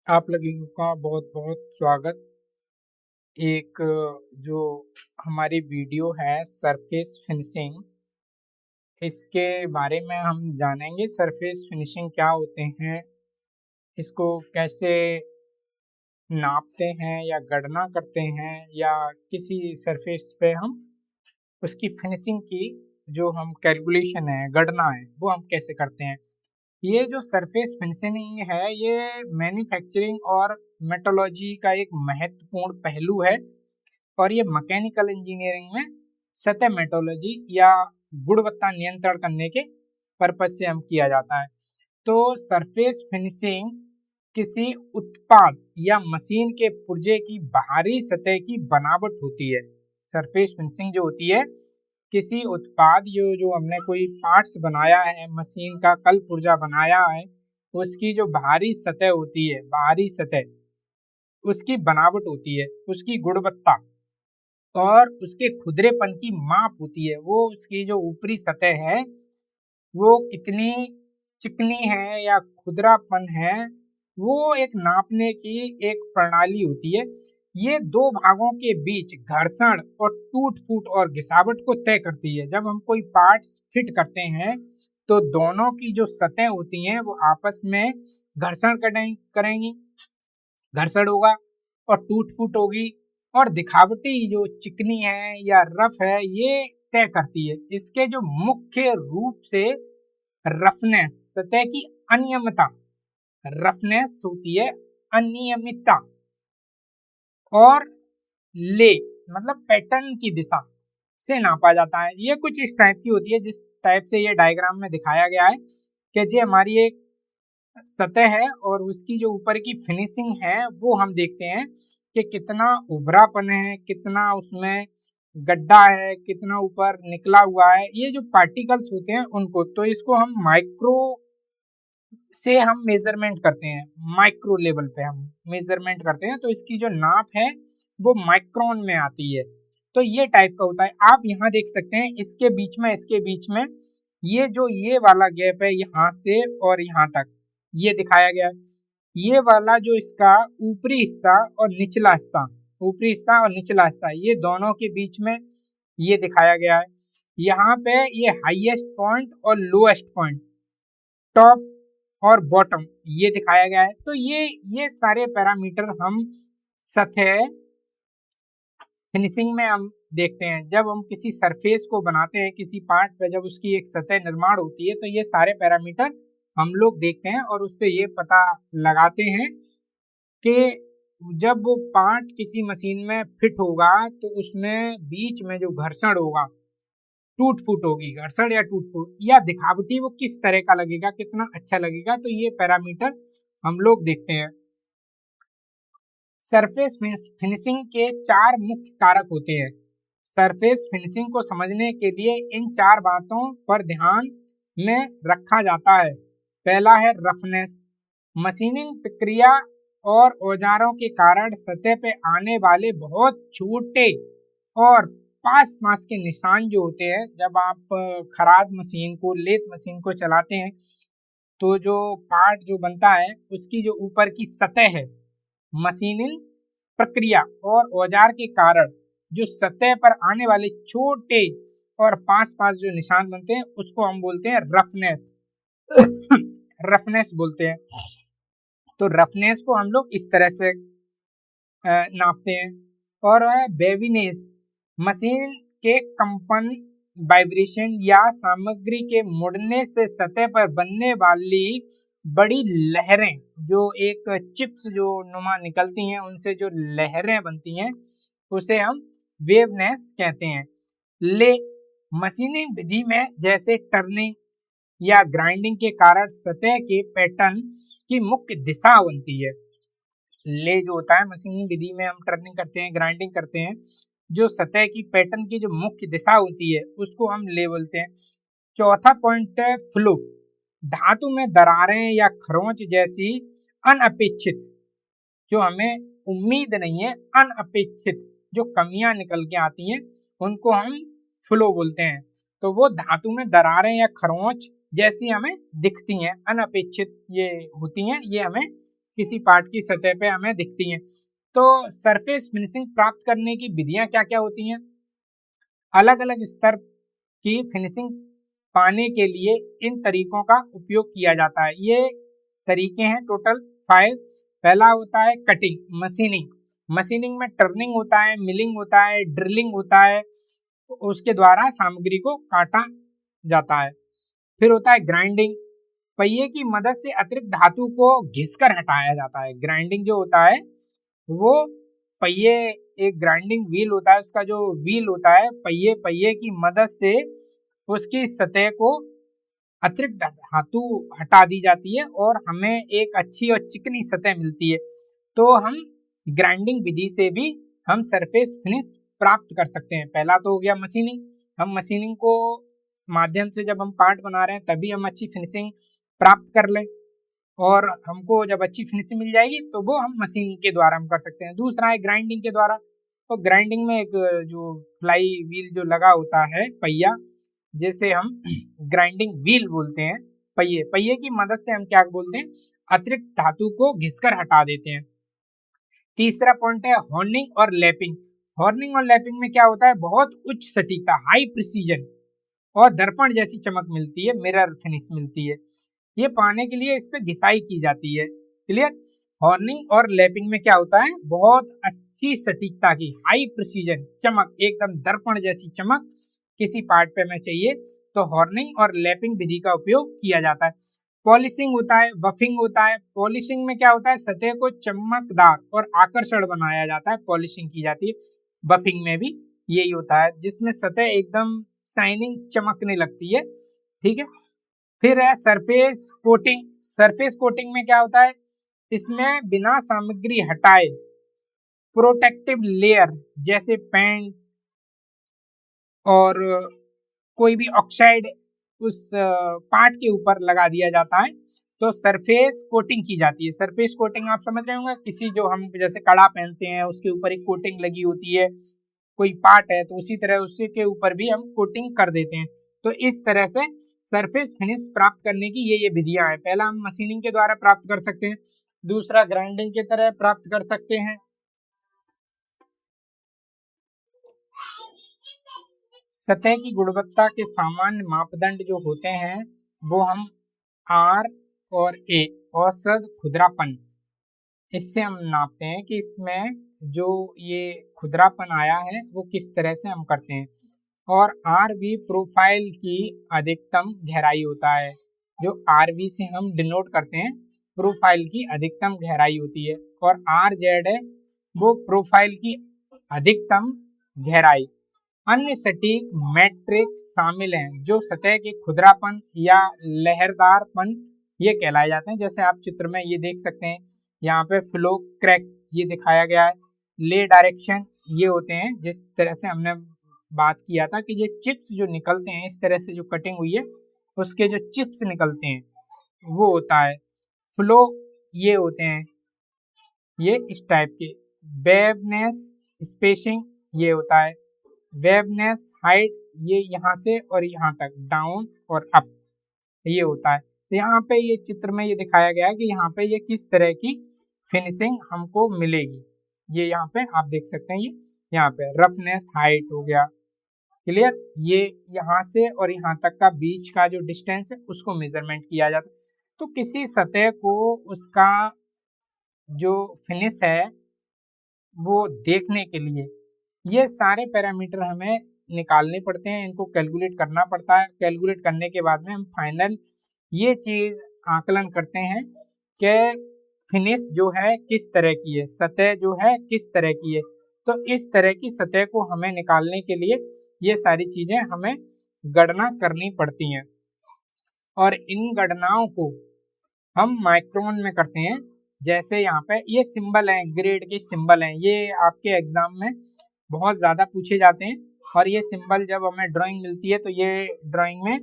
आप लोगों का बहुत बहुत स्वागत। एक जो हमारी वीडियो है सरफेस फिनिशिंग, इसके बारे में हम जानेंगे। सरफेस फिनिशिंग क्या होते हैं, इसको कैसे नापते हैं या गणना करते हैं, या किसी सरफेस पे हम उसकी फिनिशिंग की जो हम कैलकुलेशन है, गणना है, वो हम कैसे करते हैं। ये जो सरफेस फिनिशिंग है, ये मैन्युफैक्चरिंग और मेट्रोलॉजी का एक महत्वपूर्ण पहलू है, और ये मैकेनिकल इंजीनियरिंग में सतह मेट्रोलॉजी या गुणवत्ता नियंत्रण करने के पर्पज से हम किया जाता है। तो सरफेस फिनिशिंग किसी उत्पाद या मशीन के पुर्जे की बाहरी सतह की बनावट होती है। सरफेस फिनिशिंग जो होती है, किसी उत्पाद जो हमने कोई पार्ट्स बनाया है, मशीन का कल पुर्जा बनाया है, उसकी जो बाहरी सतह होती है, बाहरी सतह उसकी बनावट होती है, उसकी गुणवत्ता और उसके खुरदरेपन की माप होती है। वो उसकी जो ऊपरी सतह है वो कितनी चिकनी है या खुरदरापन है, वो एक नापने की एक प्रणाली होती है। ये दो भागों के बीच घर्षण और टूट फूट और घिसावट को तय करती है। जब हम कोई पार्ट्स फिट करते हैं तो दोनों की जो सतह होती हैं वो आपस में घर्षण करेंगी, घर्षण होगा और टूट फूट होगी, और दिखावटी जो चिकनी है या रफ है ये तय करती है। इसके जो मुख्य रूप से रफनेस, सतह की अनियमितता, रफनेस होती है अनियमितता, और ले मतलब पैटर्न की दिशा से नापा जाता है। ये कुछ इस टाइप की होती है, जिस टाइप से ये डायग्राम में दिखाया गया है कि जी हमारी एक सतह है और उसकी जो ऊपर की फिनिशिंग है वो हम देखते हैं कि कितना उभरापन है, कितना उसमें गड्ढा है, कितना ऊपर निकला हुआ है, ये जो पार्टिकल्स होते हैं उनको। तो इसको हम माइक्रो से हम मेजरमेंट करते हैं, माइक्रो लेवल पे हम मेजरमेंट करते हैं, तो इसकी जो नाप है वो माइक्रोन में आती है। तो ये टाइप का होता है। आप यहाँ देख सकते हैं इसके बीच में ये वाला गैप है, यहाँ से और यहाँ तक ये दिखाया गया है। ये वाला जो इसका ऊपरी हिस्सा और निचला हिस्सा, ऊपरी हिस्सा और निचला हिस्सा, ये दोनों के बीच में ये दिखाया गया है। यहाँ पे ये हाईएस्ट पॉइंट और लोएस्ट पॉइंट, टॉप और बॉटम, ये दिखाया गया है। तो ये सारे पैरामीटर हम सतह फिनिशिंग में हम देखते हैं। जब हम किसी सरफेस को बनाते हैं, किसी पार्ट पे जब उसकी एक सतह निर्माण होती है, तो ये सारे पैरामीटर हम लोग देखते हैं और उससे ये पता लगाते हैं कि जब वो पार्ट किसी मशीन में फिट होगा तो उसमें बीच में जो घर्षण होगा, टूट फूट होगी, घर्षण या टूट फूट या दिखावटी, वो किस तरह का लगेगा, कितना अच्छा लगेगा। तो ये पैरामीटर हम लोग देखते हैं। सरफेस फिनिशिंग के चार मुख्य कारक होते हैं। सरफेस फिनिशिंग को समझने के लिए इन चार बातों पर ध्यान में रखा जाता है। पहला है रफनेस। मशीनिंग प्रक्रिया और औजारों के कारण सतह पे आने वाले बहुत छोटे और पास पास के निशान जो होते हैं, जब आप खराद मशीन को, लेथ मशीन को चलाते हैं, तो जो पार्ट जो बनता है उसकी जो ऊपर की सतह है, मशीनिंग प्रक्रिया और औजार के कारण जो सतह पर आने वाले छोटे और पास पास जो निशान बनते हैं उसको हम बोलते हैं रफनेस। रफनेस बोलते हैं। तो रफनेस को हम लोग इस तरह से नापते हैं। और वेवीनेस, मशीन के कंपन, वाइब्रेशन या सामग्री के मुड़ने से सतह पर बनने वाली बड़ी लहरें, जो एक चिप्स जो नुमा निकलती हैं, उनसे जो लहरें बनती हैं, उसे हम वेवनेस कहते हैं। ले, मशीनिंग विधि में जैसे टर्निंग या ग्राइंडिंग के कारण सतह के पैटर्न की मुख्य दिशा बनती है। ले जो होता है, मशीनिंग विधि में हम टर्निंग करते हैं, ग्राइंडिंग करते हैं, जो सतह की पैटर्न की जो मुख्य दिशा होती है उसको हम ले बोलते हैं। चौथा पॉइंट है फ्लो। धातु में दरारें या खरोंच जैसी अनअपेक्षित, जो हमें उम्मीद नहीं है, अनअपेक्षित जो कमियां निकल के आती हैं, उनको हम फ्लो बोलते हैं। तो वो धातु में दरारें या खरोंच जैसी हमें दिखती हैं, अनअपेक्षित ये होती हैं, ये हमें किसी पार्ट की सतह पे हमें दिखती हैं। तो सरफेस फिनिशिंग प्राप्त करने की विधियां क्या क्या होती हैं? अलग अलग स्तर की फिनिशिंग पाने के लिए इन तरीकों का उपयोग किया जाता है। ये तरीके हैं टोटल 5। पहला होता है कटिंग, मशीनिंग। मशीनिंग में टर्निंग होता है, मिलिंग होता है, ड्रिलिंग होता है, उसके द्वारा सामग्री को काटा जाता है। फिर होता है ग्राइंडिंग, पहिए की मदद से अतिरिक्त धातु को घिसकर हटाया जाता है। ग्राइंडिंग जो होता है वो पहिए, एक ग्राइंडिंग व्हील होता है, उसका जो व्हील होता है पहिए की मदद से उसकी सतह को अतिरिक्त धातु हटा दी जाती है और हमें एक अच्छी और चिकनी सतह मिलती है। तो हम ग्राइंडिंग विधि से भी हम सरफेस फिनिश प्राप्त कर सकते हैं। पहला तो हो गया मशीनिंग। हम मशीनिंग को माध्यम से जब हम पार्ट बना रहे हैं तभी हम अच्छी फिनिशिंग प्राप्त कर लें, और हमको जब अच्छी फिनिशिंग मिल जाएगी तो वो हम मशीन के द्वारा हम कर सकते हैं। दूसरा है ग्राइंडिंग के द्वारा। तो ग्राइंडिंग में एक जो फ्लाई व्हील जो लगा होता है पहिया, जैसे हम ग्राइंडिंग व्हील बोलते हैं, पहिए की मदद से हम क्या बोलते हैं, अतिरिक्त धातु को घिसकर हटा देते हैं। तीसरा पॉइंट है हॉर्निंग और लैपिंग। हॉर्निंग और लैपिंग में क्या होता है, बहुत उच्च सटीकता, हाई प्रिसीजन और दर्पण जैसी चमक मिलती है, मिरर फिनिश मिलती है। ये पाने के लिए इस पे घिसाई की जाती है। क्लियर? हॉर्निंग और लैपिंग में क्या होता है, बहुत अच्छी सटीकता की, हाई प्रिसीजन, चमक, एकदम दर्पण जैसी चमक किसी पार्ट पे हमें चाहिए तो हॉर्निंग और लैपिंग विधि का उपयोग किया जाता है। पॉलिशिंग होता है, बफिंग होता है। पॉलिशिंग में क्या होता है, सतह को चमकदार और आकर्षण बनाया जाता है, पॉलिशिंग की जाती है। बफिंग में भी यही होता है, जिसमें सतह एकदम शाइनिंग, चमकने लगती है। ठीक है। फिर है सरफेस कोटिंग। सरफेस कोटिंग में क्या होता है, इसमें बिना सामग्री हटाए प्रोटेक्टिव लेयर जैसे पेंट और कोई भी ऑक्साइड उस पार्ट के ऊपर लगा दिया जाता है, तो सरफेस कोटिंग की जाती है। सरफेस कोटिंग आप समझ रहे होंगे, किसी जो हम जैसे कड़ा पहनते हैं उसके ऊपर एक कोटिंग लगी होती है, कोई पार्ट है तो उसी तरह उसी के ऊपर भी हम कोटिंग कर देते हैं। तो इस तरह से सरफेस फिनिश प्राप्त करने की ये विधियां हैं। पहला हम मशीनिंग के द्वारा प्राप्त कर सकते हैं, दूसरा ग्राइंडिंग की तरह प्राप्त कर सकते हैं। सतह की गुणवत्ता के सामान्य मापदंड जो होते हैं वो हम R और A, औसत खुरदरापन, इससे हम नापते हैं कि इसमें जो ये खुरदरापन आया है वो किस तरह से हम करते हैं। और RV प्रोफाइल की अधिकतम गहराई होता है, जो RV से हम डिनोट करते हैं, प्रोफाइल की अधिकतम गहराई होती है। और RZ है वो प्रोफाइल की अधिकतम गहराई। अन्य सटीक मैट्रिक शामिल हैं जो सतह के खुरदरापन या लहरदारपन ये कहलाए जाते हैं। जैसे आप चित्र में ये देख सकते हैं, यहाँ पे फ्लो क्रैक ये दिखाया गया है, ले डायरेक्शन ये होते हैं, जिस तरह से हमने बात किया था कि ये चिप्स जो निकलते हैं, इस तरह से जो कटिंग हुई है उसके जो चिप्स निकलते हैं वो होता है फ्लो, ये होते हैं ये इस टाइप के। वेवनेस स्पेसिंग ये होता है, वेवनेस हाइट ये यहाँ से और यहाँ तक, डाउन और अप ये होता है। तो यहाँ पे ये चित्र में ये दिखाया गया है कि यहाँ पे ये किस तरह की फिनिशिंग हमको मिलेगी। ये यहाँ पे आप देख सकते हैं, ये यहाँ पे रफनेस हाइट हो गया। क्लियर? ये यहाँ से और यहाँ तक का बीच का जो डिस्टेंस है उसको मेजरमेंट किया जाता है। तो किसी सतह को उसका जो फिनिश है वो देखने के लिए ये सारे पैरामीटर हमें निकालने पड़ते हैं, इनको कैलकुलेट करना पड़ता है। कैलकुलेट करने के बाद में हम फाइनल ये चीज आकलन करते हैं कि फिनिश जो है किस तरह की है, सतह जो है किस तरह की है। तो इस तरह की सतह को हमें निकालने के लिए ये सारी चीजें हमें गणना करनी पड़ती हैं, और इन गणनाओं को हम माइक्रोन में करते हैं। जैसे यहाँ पे ये सिंबल हैं, ग्रेड के सिंबल हैं, ये आपके एग्जाम में बहुत ज़्यादा पूछे जाते हैं। और ये सिंबल जब हमें ड्राइंग मिलती है तो ये ड्राइंग में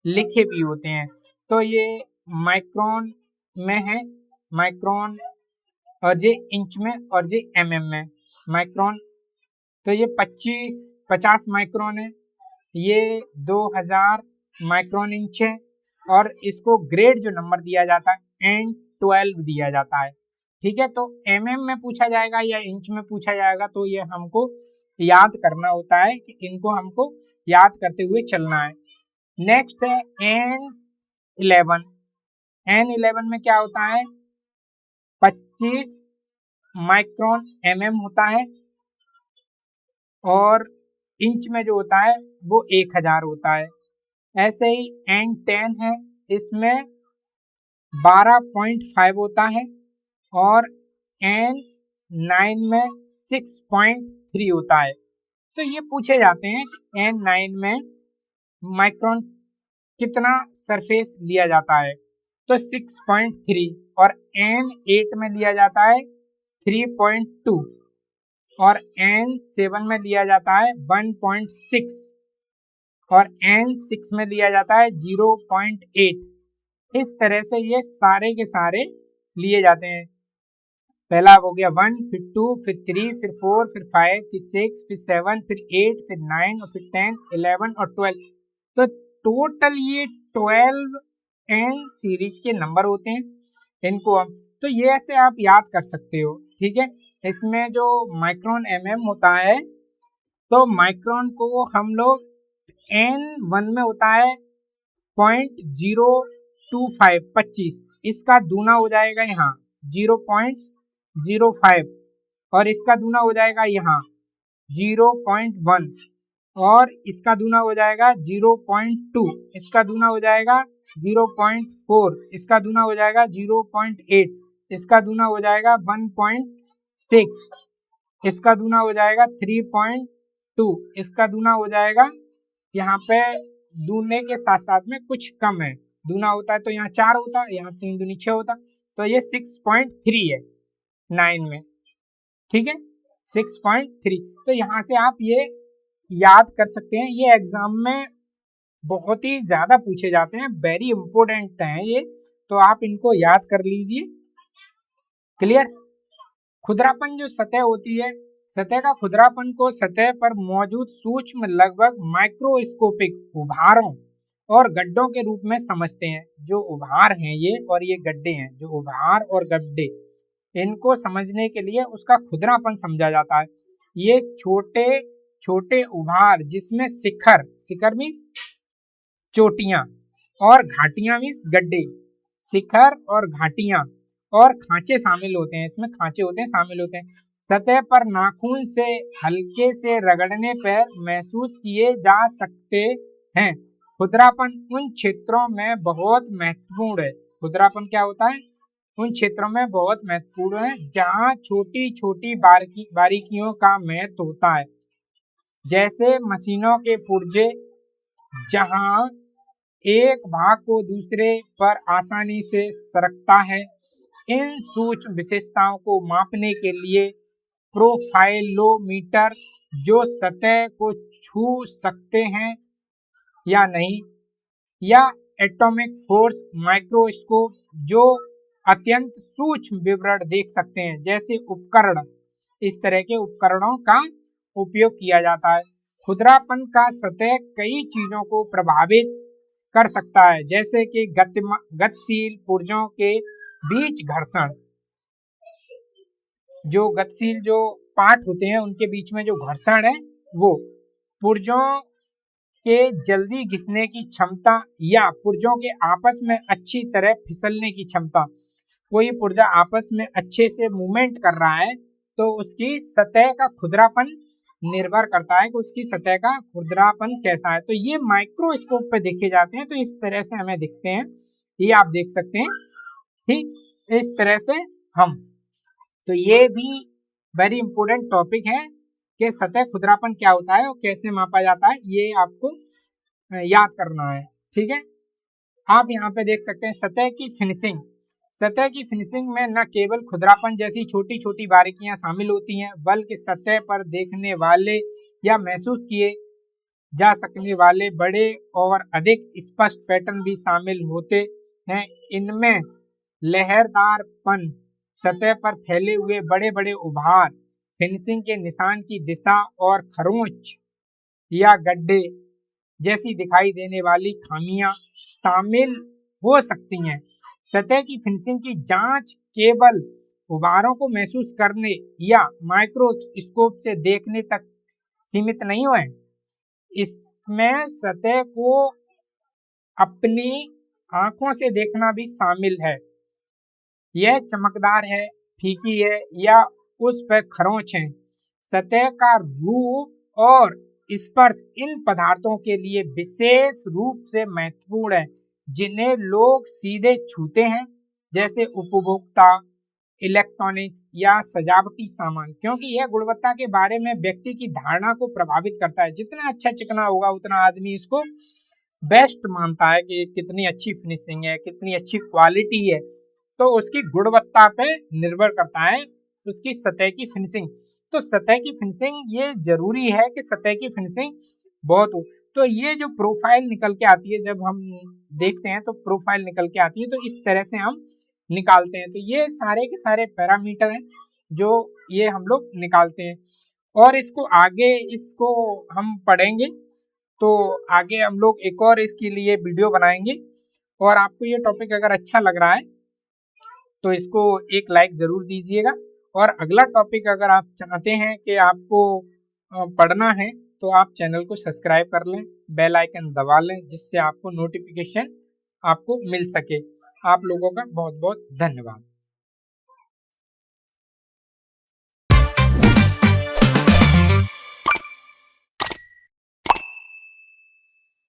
लिखे भी होते हैं। तो ये माइक्रोन में है, माइक्रोन, और ये इंच में और ये mm में। माइक्रोन तो ये 50 माइक्रोन है, ये 2000 माइक्रोन इंच है, और इसको ग्रेड जो नंबर दिया जाता है N12 दिया जाता है। ठीक है। तो mm में पूछा जाएगा या इंच में पूछा जाएगा, तो ये हमको याद करना होता है कि इनको हमको याद करते हुए चलना है। नेक्स्ट है N11। N11 में क्या होता है, 25 माइक्रोन mm होता है, और इंच में जो होता है वो 1000 होता है। ऐसे ही N10 है, इसमें 12.5 होता है, और N9 में 6.3 होता है। तो ये पूछे जाते हैं कि N9 में माइक्रोन कितना सरफेस लिया जाता है, तो 6.3, और N8 में लिया जाता है 3.2, और N7 में लिया जाता है 1.6, और N6 में लिया जाता है 0.8। इस तरह से ये सारे के सारे लिए जाते हैं। पहला हो गया 1, फिर 2, फिर 3, फिर 4, फिर 5, फिर 6, फिर 7, फिर 8, फिर 9, और फिर 10, 11 और 12। तो टोटल ये 12 N सीरीज के नंबर होते हैं। इनको हम तो ये ऐसे आप याद कर सकते हो, ठीक है। इसमें जो माइक्रोन mm होता है, तो माइक्रोन को हम लोग N1 में होता है 0.025, 25, इसका दूना हो जाएगा यहाँ 0.05, और इसका दूना हो जाएगा यहाँ 0.1, और इसका दूना हो जाएगा 0.2, इसका दूना हो जाएगा 0.4, इसका दूना हो जाएगा 0.8, इसका दूना हो जाएगा 1.6, इसका दूना हो जाएगा 3.2, इसका दूना हो जाएगा, यहाँ पे दूने के साथ साथ में कुछ कम है, दूना होता है तो यहाँ 4 होता, यहाँ 3 दूनी 6 होता, तो ये 6.3 है 9 में, ठीक है, 6.3। तो यहाँ से आप ये याद कर सकते हैं। ये एग्जाम में बहुत ही ज्यादा पूछे जाते हैं, वेरी इंपॉर्टेंट हैं ये, तो आप इनको याद कर लीजिए। क्लियर। खुरदरापन जो सतह होती है, सतह का खुरदरापन को सतह पर मौजूद सूक्ष्म लगभग माइक्रोस्कोपिक उभारों और गड्ढों के रूप में समझते हैं। जो उभार हैं ये और ये गड्ढे हैं, जो उभार और गड्ढे, इनको समझने के लिए उसका खुरदरापन समझा जाता है। ये छोटे छोटे उभार जिसमें शिखर, शिखर मीन्स चोटियां, और घाटियां मीन्स गड्ढे, शिखर और घाटियां और खांचे शामिल होते हैं, इसमें खांचे होते हैं, शामिल होते हैं। सतह पर नाखून से हल्के से रगड़ने पर महसूस किए जा सकते हैं। खुरदरापन उन क्षेत्रों में बहुत महत्वपूर्ण है। खुरदरापन क्या होता है, उन क्षेत्रों में बहुत महत्वपूर्ण है जहां छोटी छोटी बारीकियों का महत्व होता है, जैसे मशीनों के पुर्जे, जहां एक भाग को दूसरे पर आसानी से सरकता है। इन सूक्ष्म विशेषताओं को मापने के लिए प्रोफाइलोमीटर, जो सतह को छू सकते हैं या नहीं, या एटॉमिक फोर्स माइक्रोस्कोप, जो अत्यंत सूक्ष्म विवरण देख सकते हैं, जैसे उपकरण, इस तरह के उपकरणों का उपयोग किया जाता है। खुरदरापन का सतह कई चीजों को प्रभावित कर सकता है, जैसे कि गतिशील पुर्जों के बीच घर्षण, जो गतिशील जो पार्ट होते हैं उनके बीच में जो घर्षण है, वो पुर्जों के जल्दी घिसने की क्षमता, या पुर्जों के आपस में अच्छी तरह फिसलने की क्षमता। कोई पुर्जा आपस में अच्छे से मूवमेंट कर रहा है तो उसकी सतह का खुरदरापन निर्भर करता है कि उसकी सतह का खुरदरापन कैसा है। तो ये माइक्रोस्कोप पे देखे जाते हैं, तो इस तरह से हमें दिखते हैं, ये आप देख सकते हैं, ठीक, इस तरह से हम। तो ये भी वेरी इंपॉर्टेंट टॉपिक है कि सतह खुरदरापन क्या होता है और कैसे मापा जाता है, ये आपको याद करना है, ठीक है। आप यहाँ पे देख सकते हैं सतह की फिनिशिंग। सतह की फिनिशिंग में न केवल खुरदरापन जैसी छोटी छोटी बारीकियां शामिल होती हैं, बल्कि सतह पर देखने वाले या महसूस किए जा सकने वाले बड़े और अधिक स्पष्ट पैटर्न भी शामिल होते हैं। इनमें लहरदारपन, सतह पर फैले हुए बड़े बड़े उभार, फिनिशिंग के निशान की दिशा, और खरोंच या गड्ढे जैसी दिखाई देने वाली खामियां शामिल हो सकती हैं। सतह की फिनिशिंग की जांच केवल गुब्बारों को महसूस करने या माइक्रोस्कोप से देखने तक सीमित नहीं हुए। इसमें सतह को अपनी आंखों से देखना भी शामिल है। यह चमकदार है, फीकी है या उस पर खरोंच है। सतह का रूप और स्पर्श इन पदार्थों के लिए विशेष रूप से महत्वपूर्ण है, जिन्हें लोग सीधे छूते हैं, जैसे उपभोक्ता, इलेक्ट्रॉनिक्स या सजावटी सामान, क्योंकि यह गुणवत्ता के बारे में व्यक्ति की धारणा को प्रभावित करता है। जितना अच्छा चिकना होगा उतना आदमी इसको बेस्ट मानता है कि कितनी अच्छी फिनिशिंग है, कितनी अच्छी क्वालिटी है। तो उसकी गुणवत्ता पे निर्भर करता है उसकी सतह की फिनिशिंग। तो सतह की फिनिशिंग ये जरूरी है कि सतह की फिनिशिंग बहुत हो। तो ये जो प्रोफाइल निकल के आती है, जब हम देखते हैं तो प्रोफाइल निकल के आती है, तो इस तरह से हम निकालते हैं। तो ये सारे के सारे पैरामीटर हैं जो ये हम लोग निकालते हैं। और इसको हम पढ़ेंगे, तो आगे हम लोग एक और इसके लिए वीडियो बनाएंगे। और आपको ये टॉपिक अगर अच्छा लग रहा है तो इसको एक लाइक जरूर दीजिएगा। और अगला टॉपिक अगर आप चाहते हैं कि आपको पढ़ना है तो आप चैनल को सब्सक्राइब कर लें, बेल आइकन दबा लें, जिससे आपको नोटिफिकेशन आपको मिल सके। आप लोगों का बहुत बहुत धन्यवाद।